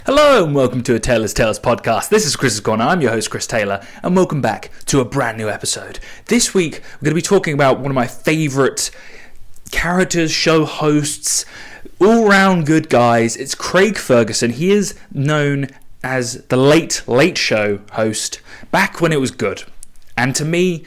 Hello and welcome to a Taylor's Tales podcast. This is Chris's Corner. I'm your host, Chris Taylor, and welcome back to a brand new episode. This week, we're going to be talking about one of my favourite characters, show hosts, all-round good guys. It's Craig Ferguson. He is known as the Late Show host back when it was good. And to me,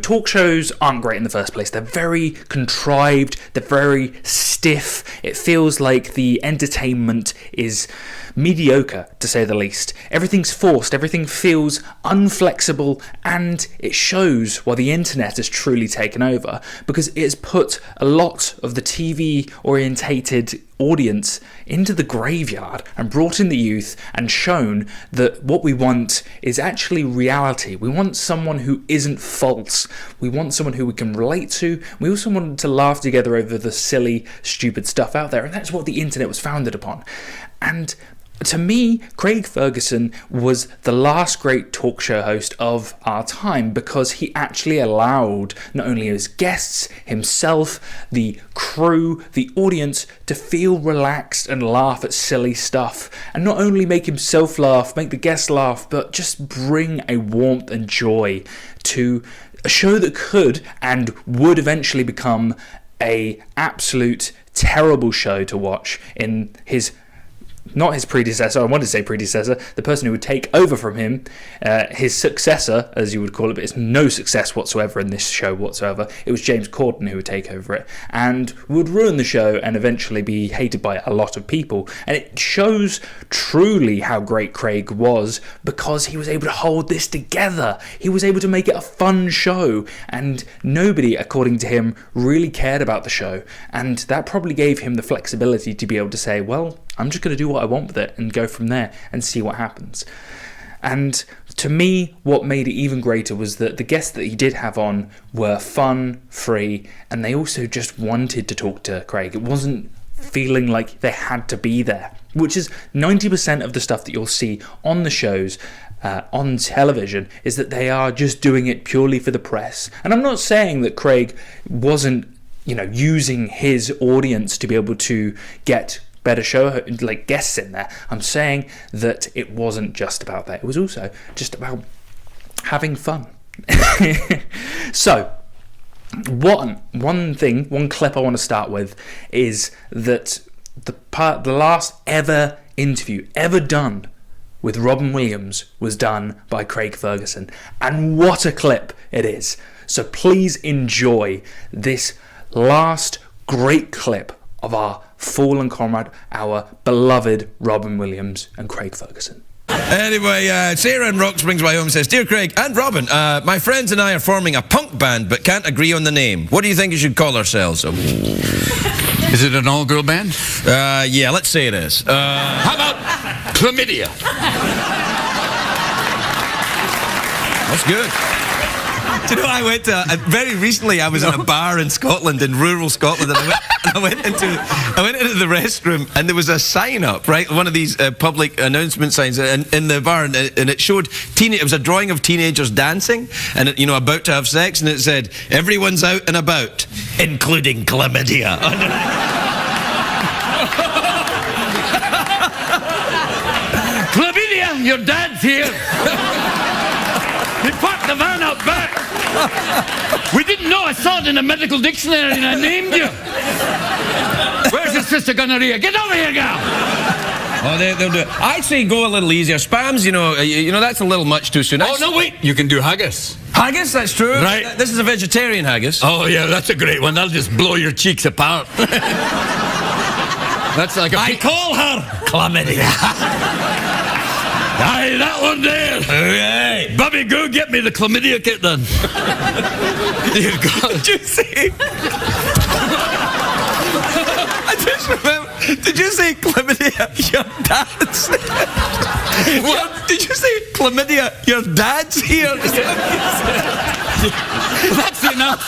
talk shows aren't great in the first place. They're very contrived, they're very stiff. It feels like the entertainment is mediocre, to say the least. Everything's forced, everything feels unflexible, and it shows why the internet has truly taken over, because it has put a lot of the TV-orientated audience into the graveyard and brought in the youth and shown that what we want is actually reality. We want someone who isn't false. We want someone who we can relate to. We also want to laugh together over the silly, stupid stuff out there, and that's what the internet was founded upon. And to me, Craig Ferguson was the last great talk show host of our time, because he actually allowed not only his guests, himself, the crew, the audience to feel relaxed and laugh at silly stuff, and not only make himself laugh, make the guests laugh, but just bring a warmth and joy to a show that could and would eventually become a absolute terrible show to watch in not his predecessor, I wanted to say predecessor, the person who would take over from him, his successor, as you would call it, but it's no success whatsoever in this show whatsoever. It was James Corden who would take over it, and would ruin the show and eventually be hated by a lot of people. And it shows truly how great Craig was, because he was able to hold this together. He was able to make it a fun show, and nobody, according to him, really cared about the show. And that probably gave him the flexibility to be able to say, well, I'm just going to do what I want with it and go from there and see what happens. And to me, what made it even greater was that the guests that he did have on were fun, free, and they also just wanted to talk to Craig. It wasn't feeling like they had to be there, which is 90% of the stuff that you'll see on the shows on television, is that they are just doing it purely for the press. And I'm not saying that Craig wasn't, using his audience to be able to get better show like guests in there. I'm saying that it wasn't just about that. It was also just about having fun. So one clip I want to start with is that the last ever interview ever done with Robin Williams was done by Craig Ferguson, and what a clip it is. So please enjoy this last great clip of our fallen comrade, our beloved Robin Williams and Craig Ferguson. Anyway, Sarah in Rock Springs, Wyoming says, "Dear Craig and Robin, my friends and I are forming a punk band but can't agree on the name. What do you think you should call ourselves?" Is it an all-girl band? Yeah, let's say it is. How about Chlamydia? That's good. Do you know, I went to very recently. I was in a bar in Scotland, in rural Scotland, and I went into the restroom, and there was a sign up, right, one of these public announcement signs in the bar, and it showed it was a drawing of teenagers dancing, and about to have sex, and it said, "Everyone's out and about, including chlamydia." Chlamydia, your dad's here. He parked the van out back. We didn't know. I saw it in a medical dictionary and I named you. Where's your sister gonorrhea? Get over here, gal. Oh, they'll do it. I'd say go a little easier. Spams, that's a little much too soon. Oh, no, wait. You can do haggis. Haggis, that's true. Right. This is a vegetarian haggis. Oh, yeah, that's a great one. That'll just blow your cheeks apart. That's like a... I call her chlamydia. Aye, that one there. Okay. Bobby, go get me the chlamydia kit then. Did you see? I just remember. Did you say chlamydia? Your dad's. What? Did you say chlamydia? Your dad's here. That's enough.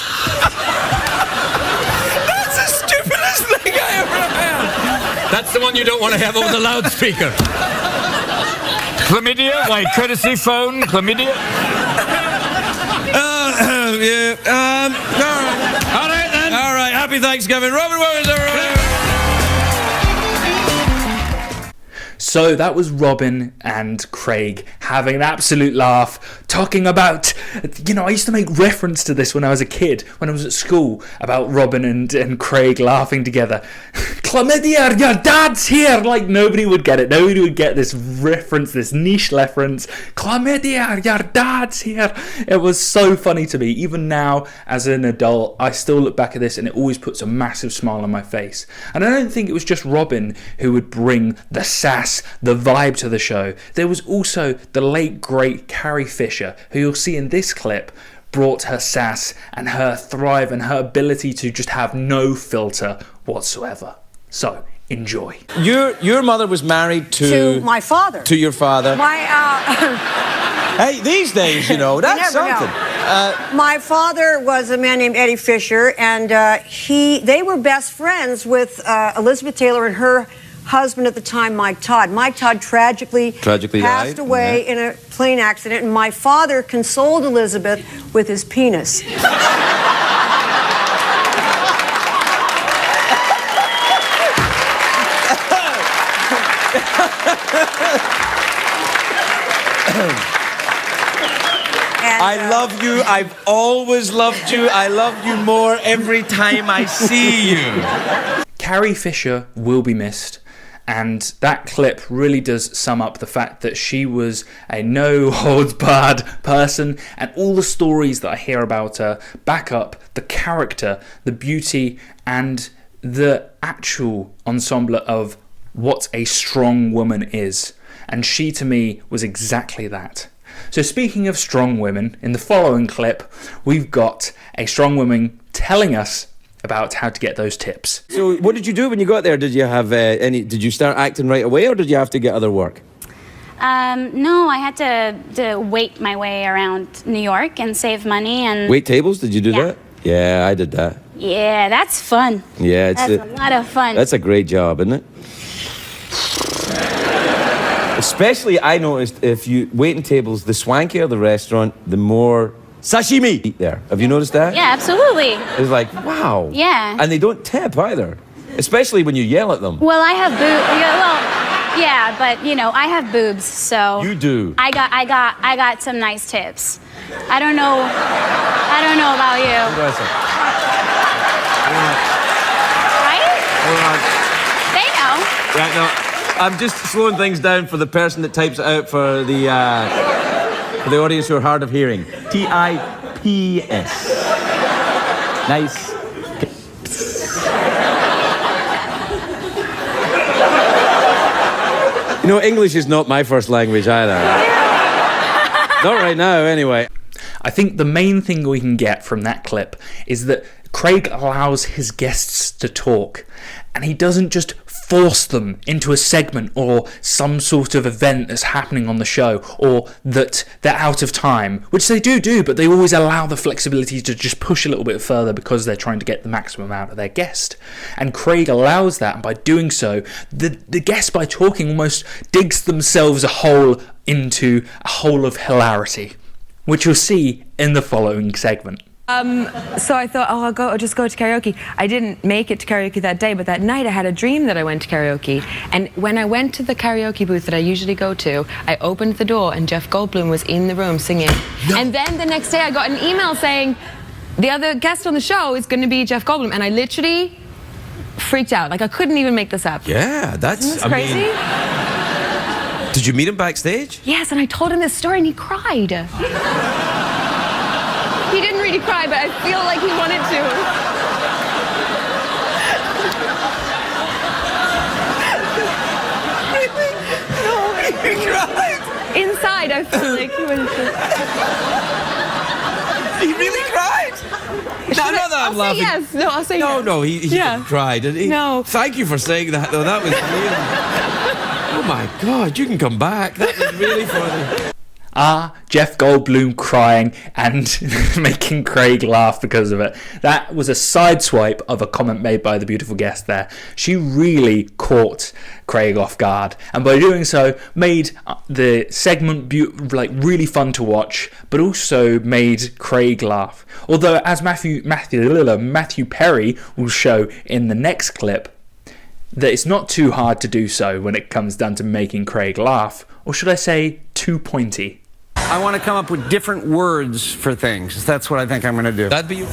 That's the stupidest thing I ever heard. That's the one you don't want to have over the loudspeaker. Chlamydia? Why, courtesy phone? Chlamydia? Yeah. All right, then. All right. Happy Thanksgiving. Robin Williams, everyone. So that was Robin and Craig having an absolute laugh, talking about, I used to make reference to this when I was a kid, when I was at school, about Robin and Craig laughing together. Chlamydia, your dad's here! Like, nobody would get it. Nobody would get this reference, this niche reference. Chlamydia, your dad's here! It was so funny to me. Even now, as an adult, I still look back at this and it always puts a massive smile on my face. And I don't think it was just Robin who would bring the sass, the vibe to the show. There was also the late, great Carrie Fisher, who you'll see in this clip, brought her sass and her thrive and her ability to just have no filter whatsoever. So, enjoy. Your mother was married to my father. To your father. My Hey, these days, that's something. my father was a man named Eddie Fisher, and they were best friends with Elizabeth Taylor and her husband at the time, Mike Todd. Mike Todd tragically passed died. away in a plane accident, and my father consoled Elizabeth with his penis. I love you. I've always loved you. I love you more every time I see you. Carrie Fisher will be missed, and that clip really does sum up the fact that she was a no-holds-barred person, and all the stories that I hear about her back up the character, the beauty, and the actual ensemble of what a strong woman is. And she, to me, was exactly that. So speaking of strong women, in the following clip, we've got a strong woman telling us about how to get those tips. So what did you do when you got there? Did you have did you start acting right away, or did you have to get other work? No, I had to wait my way around New York and save money and... Wait tables? Did you do Yeah. that? Yeah, I did that. Yeah, that's fun. Yeah, That's a lot of fun. That's a great job, isn't it? Especially, I noticed, if you waiting tables, the swankier the restaurant, the more sashimi eat there. Have you noticed that? Yeah, absolutely. It's like, wow. Yeah. And they don't tip either, especially when you yell at them. Well, I have boobs. Yeah, but I have boobs, so You do. I got some nice tips. I don't know about you. Right? They know. Right, no, I'm just slowing things down for the person that types it out for the audience who are hard of hearing. T-I-P-S. Nice. English is not my first language either. Not right now, anyway. I think the main thing we can get from that clip is that Craig allows his guests to talk, and he doesn't just force them into a segment or some sort of event that's happening on the show, or that they're out of time, which they do, but they always allow the flexibility to just push a little bit further because they're trying to get the maximum out of their guest. And Craig allows that, and by doing so, the guest, by talking, almost digs themselves a hole into a hole of hilarity, which you'll see in the following segment. So I thought, I'll just go to karaoke. I didn't make it to karaoke that day, but that night I had a dream that I went to karaoke. And when I went to the karaoke booth that I usually go to, I opened the door and Jeff Goldblum was in the room singing. No. And then the next day I got an email saying, the other guest on the show is going to be Jeff Goldblum. And I literally freaked out. Like, I couldn't even make this up. Yeah, Isn't this crazy? Did you meet him backstage? Yes, and I told him this story and he cried. He didn't really cry, but I feel like he wanted to. No, he cried. Inside, I feel like he wanted to. He really cried? No, not that I'm laughing. Yes. No, I'll say yes. No, he didn't cry, did he? No. Thank you for saying that, though. That was really... Oh, my God, you can come back. That was really funny. Jeff Goldblum crying and making Craig laugh because of it. That was a sideswipe of a comment made by the beautiful guest there. She really caught Craig off guard, and by doing so made the segment really fun to watch, but also made Craig laugh. Although, as Matthew Perry will show in the next clip, that it's not too hard to do so when it comes down to making Craig laugh, or should I say, too pointy. I want to come up with different words for things. That's what I think I'm going to do. That'd be you.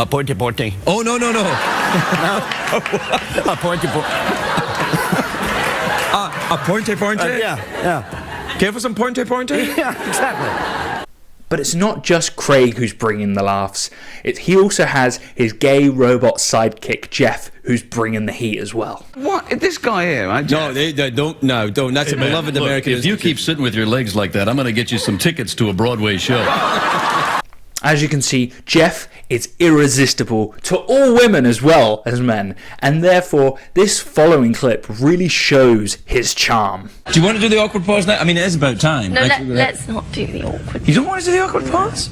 Pointy, pointy. Oh, no. Pointy, pointy. A pointy. Yeah. Care for some pointy? Yeah, exactly. But it's not just Craig who's bringing the laughs. He also has his gay robot sidekick, Geoff, who's bringing the heat as well. What? This guy here, right? No, they don't. No, don't. That's a beloved Look, American. if you keep sitting with your legs like that, I'm going to get you some tickets to a Broadway show. As you can see, Geoff is irresistible to all women as well as men, and therefore this following clip really shows his charm. Do you want to do the awkward pause now? I mean, it is about time. No, let's not do the awkward. You don't want to do the awkward pause?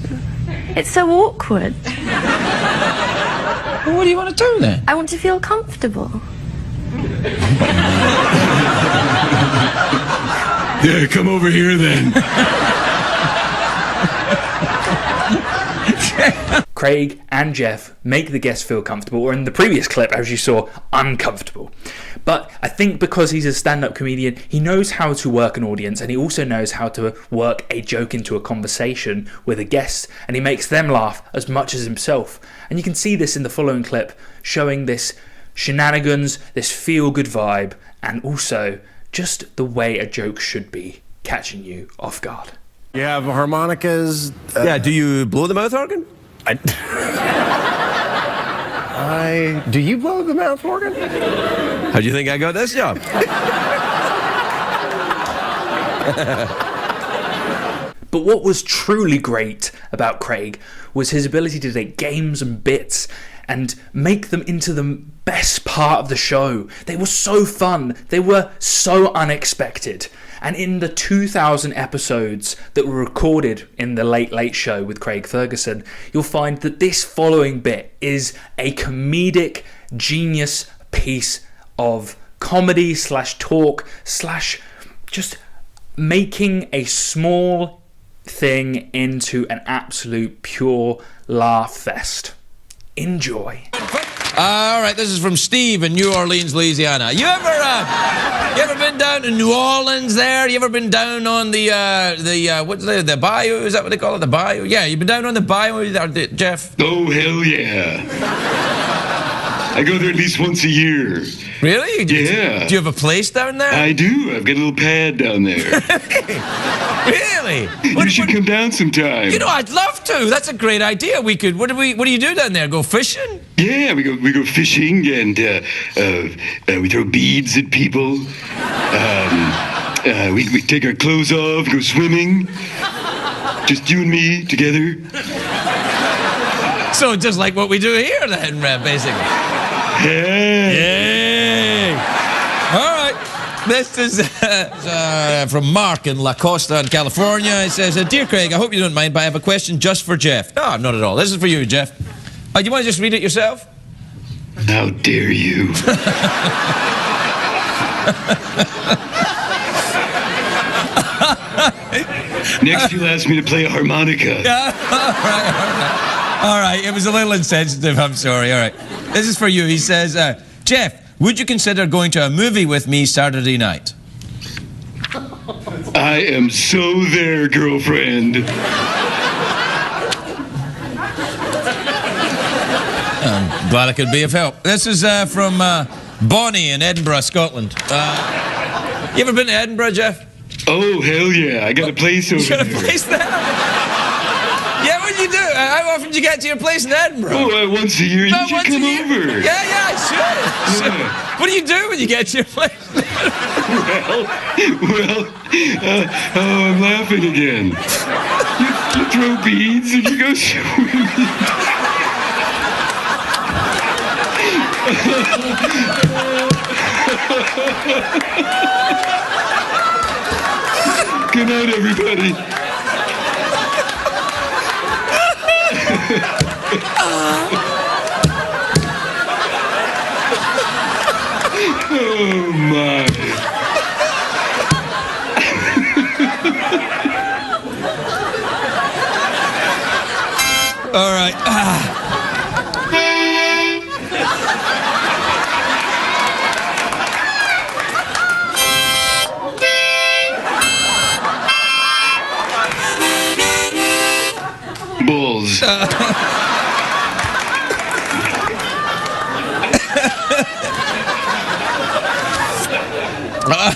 It's so awkward. Well, what do you want to do then? I want to feel comfortable. Yeah, come over here then. Craig and Geoff make the guests feel comfortable, or in the previous clip, as you saw, uncomfortable. But I think because he's a stand-up comedian, he knows how to work an audience, and he also knows how to work a joke into a conversation with a guest, and he makes them laugh as much as himself. And you can see this in the following clip, showing this shenanigans, this feel-good vibe, and also just the way a joke should be, catching you off guard. You have harmonicas. Yeah, do you blow the mouth organ? Do you blow the mouth organ? How do you think I got this job? But what was truly great about Craig was his ability to take games and bits and make them into the best part of the show. They were so fun. They were so unexpected. And in the 2,000 episodes that were recorded in the Late Late Show with Craig Ferguson, you'll find that this following bit is a comedic genius piece of comedy / talk / just making a small thing into an absolute pure laugh fest. Enjoy. All right, this is from Steve in New Orleans, Louisiana. You ever been down to New Orleans there? You ever been down on the bayou? Is that what they call it, the bayou? Yeah, you been down on the bayou, Geoff? Oh, hell yeah. I go there at least once a year. Really? Yeah. Do you have a place down there? I do. I've got a little pad down there. Really? You should come down sometime. You know, I'd love to. That's a great idea. We could. What do you do down there? Go fishing? Yeah, we go fishing and we throw beads at people. We take our clothes off, go swimming. Just you and me together. So just like what we do here, then, basically. Hey. All right. This is from Mark in La Costa in California. It says, Dear Craig, I hope you don't mind, but I have a question just for Geoff. No, not at all. This is for you, Geoff. Do you want to just read it yourself? How dare you? Next you'll ask me to play a harmonica. All right. It was a little insensitive. I'm sorry. All right. This is for you. He says, Geoff, would you consider going to a movie with me Saturday night? I am so there, girlfriend. I'm glad I could be of help. This is from Bonnie in Edinburgh, Scotland. You ever been to Edinburgh, Geoff? Oh, hell yeah. I got a place over You got a there. place there? Yeah, what do you do? How often do you get to your place in Edinburgh? Oh, once a year. You should once come a year? over. Yeah, I should. Yeah. What do you do when you get to your place? I'm laughing again. You throw beads and you go swimming. Good night, everybody. Oh, my. All right.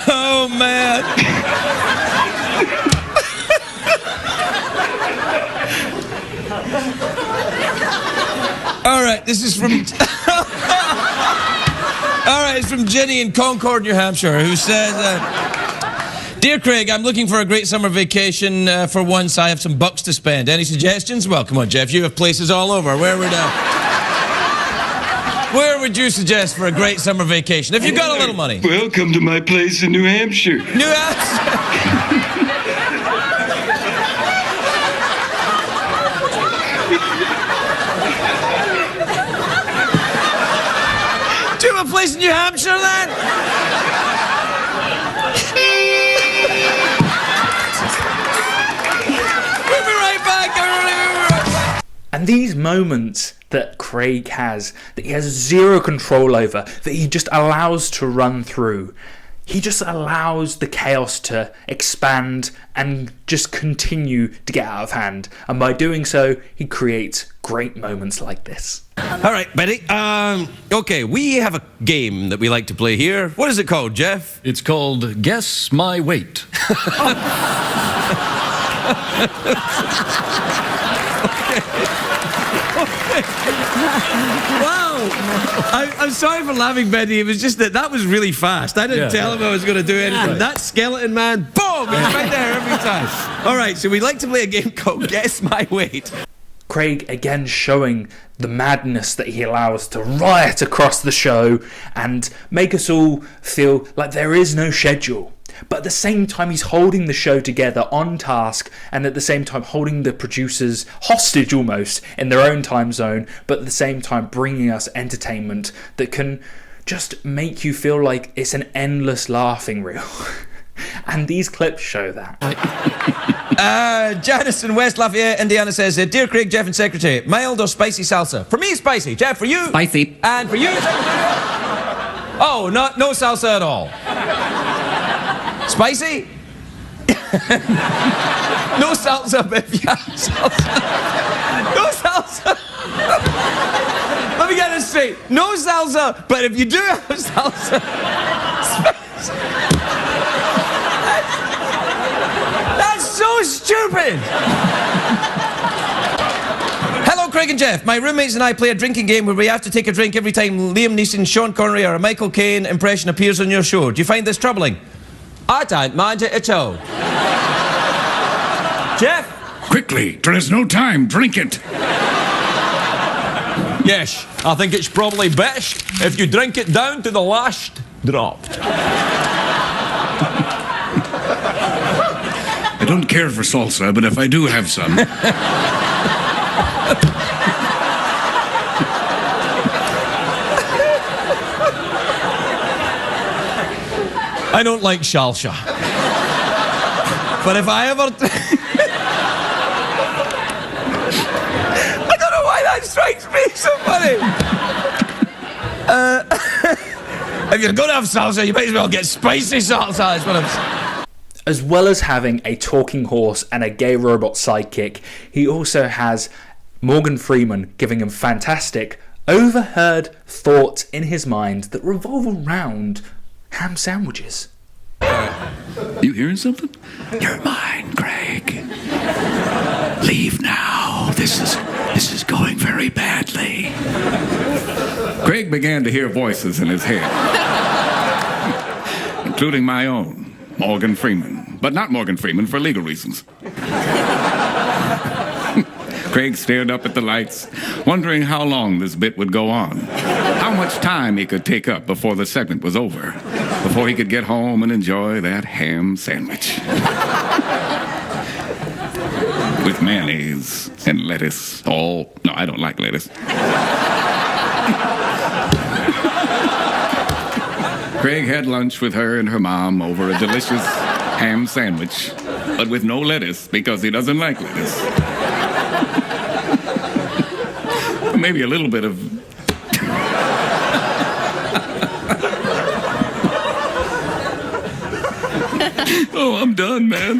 Oh, man. All right, this is from... All right, it's from Jenny in Concord, New Hampshire, who says... Dear Craig, I'm looking for a great summer vacation. For once, I have some bucks to spend. Any suggestions? Well, come on, Geoff, you have places all over. Where would you suggest for a great summer vacation, if you've got a little money? Well, come to my place in New Hampshire. New Hampshire? Do you have a place in New Hampshire, then? We'll be right back. And these moments that Craig has, that he has zero control over, that he just allows to run through, he just allows the chaos to expand and just continue to get out of hand. And by doing so, he creates great moments like this. All right, Betty. Okay, we have a game that we like to play here. What is it called, Geoff? It's called Guess My Weight. Wow! I'm sorry for laughing, Betty. It was just that was really fast. I didn't tell him I was going to do anything. Right. That skeleton man, boom! He's right there every time. All right, so we'd like to play a game called Guess My Weight. Craig again showing the madness that he allows to riot across the show and make us all feel like there is no schedule. But at the same time, he's holding the show together on task, and at the same time holding the producers hostage almost in their own time zone, but at the same time bringing us entertainment that can just make you feel like it's an endless laughing reel. And these clips show that. Janice in West Lafayette, Indiana says, Dear Craig, Geoff and Secretary, mild or spicy salsa? For me, spicy. Geoff, for you? Spicy. And for you, Secretary? Oh, no salsa at all. Spicy? No salsa, but if you have salsa. No salsa. Let me get this straight. No salsa, but if you do have salsa, spicy. That's so stupid. Hello, Craig and Geoff. My roommates and I play a drinking game where we have to take a drink every time Liam Neeson, Sean Connery, or a Michael Caine impression appears on your show. Do you find this troubling? I don't mind it at all. Geoff? Quickly, there is no time. Drink it. Yes, I think it's probably best if you drink it down to the last drop. I don't care for salsa, but if I do have some... I don't like shalsha. But if I ever... I don't know why that strikes me so funny. If you're going to have salsa, you might as well get spicy salsa. That's what I'm saying. As well as having a talking horse and a gay robot sidekick, he also has Morgan Freeman giving him fantastic, overheard thoughts in his mind that revolve around ham sandwiches. You hearing something? You're mine, Craig. Leave now. This is going very badly. Craig began to hear voices in his head, including my own, Morgan Freeman. But not Morgan Freeman for legal reasons. Craig stared up at the lights, wondering how long this bit would go on, how much time he could take up before the segment was over, before he could get home and enjoy that ham sandwich. With mayonnaise and lettuce. No, I don't like lettuce. Craig had lunch with her and her mom over a delicious ham sandwich, but with no lettuce because he doesn't like lettuce. Maybe a little bit of... Oh, I'm done, man.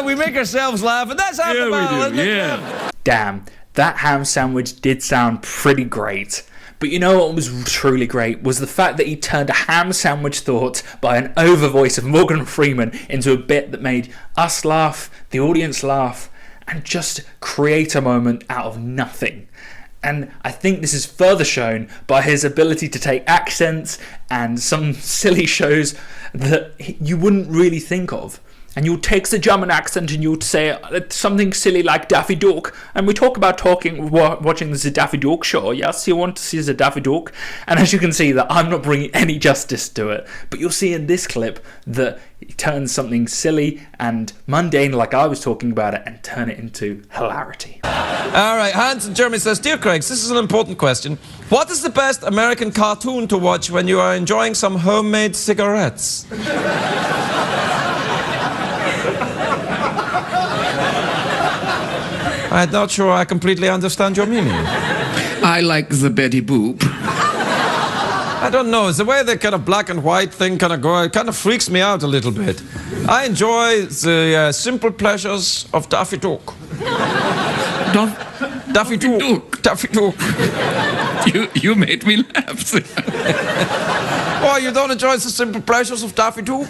We make ourselves laugh, and that's half the battle, we do, isn't it? yeah. Damn, that ham sandwich did sound pretty great. But you know what was truly great was the fact that he turned a ham sandwich thought by an over voice of Morgan Freeman into a bit that made us laugh, the audience laugh, and just create a moment out of nothing. And I think this is further shown by his ability to take accents and some silly shows that you wouldn't really think of. And you'll take the German accent and you'll say something silly like Daffy Duck. And we talk about watching the Daffy Duck show. Yes, you want to see the Daffy Duck. And as you can see, that I'm not bringing any justice to it. But you'll see in this clip that he turns something silly and mundane like I was talking about it and turn it into hilarity. All right, Hans in Germany says, Dear Craig, this is an important question. What is the best American cartoon to watch when you are enjoying some homemade cigarettes? I'm not sure I completely understand your meaning. I like the Betty Boop. I don't know. It's the way the kind of black and white thing kind of go. It kind of freaks me out a little bit. I enjoy the simple pleasures of Daffy Duck. Daffy Duck. Daffy Duck. You made me laugh. Oh, you don't enjoy the simple pleasures of Daffy Duck?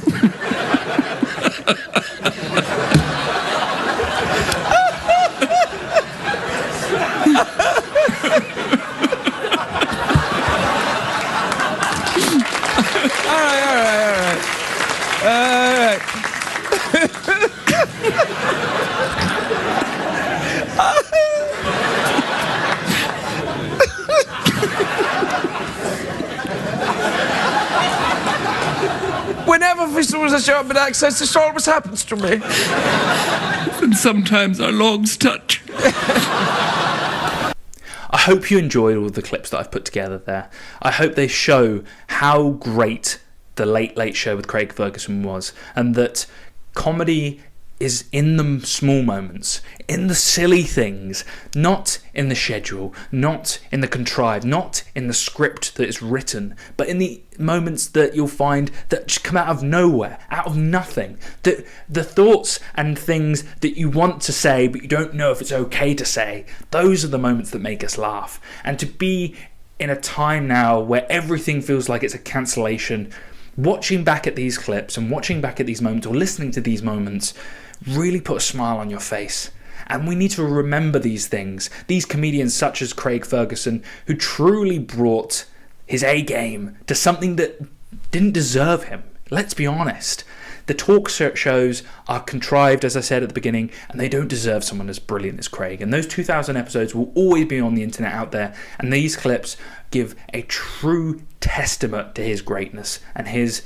All right. Whenever we do a German accent, this always happens to me. And sometimes our logs touch. I hope you enjoyed all the clips that I've put together there. I hope they show how great the Late Late Show with Craig Ferguson was, and that comedy is in the small moments, in the silly things, not in the schedule, not in the contrived, not in the script that is written, but in the moments that you'll find that just come out of nowhere, out of nothing. The thoughts and things that you want to say but you don't know if it's okay to say, those are the moments that make us laugh. And to be in a time now where everything feels like it's a cancellation, watching back at these clips and watching back at these moments or listening to these moments really put a smile on your face. And we need to remember these things. These comedians such as Craig Ferguson, who truly brought his A game to something that didn't deserve him. Let's be honest. The talk shows are contrived, as I said at the beginning, and they don't deserve someone as brilliant as Craig. And those 2000 episodes will always be on the internet out there, and these clips give a true testament to his greatness and his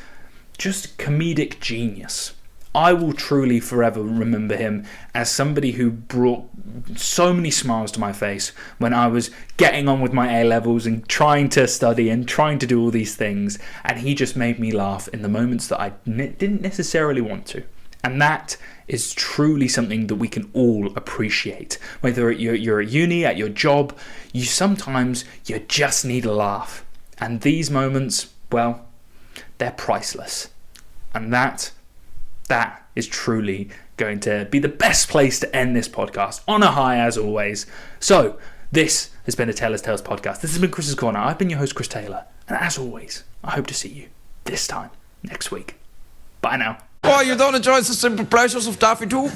just comedic genius. I will truly forever remember him as somebody who brought so many smiles to my face when I was getting on with my A-levels and trying to study and trying to do all these things, and he just made me laugh in the moments that I didn't necessarily want to. And that is truly something that we can all appreciate. Whether you're at uni, at your job, you just need a laugh. And these moments, well, they're priceless. And that is truly going to be the best place to end this podcast, on a high as always. So, this has been a Taylor's Tales podcast. This has been Chris's Corner. I've been your host, Chris Taylor. And as always, I hope to see you this time next week. Bye now. Oh, you don't enjoy the simple pleasures of Daffy Duck?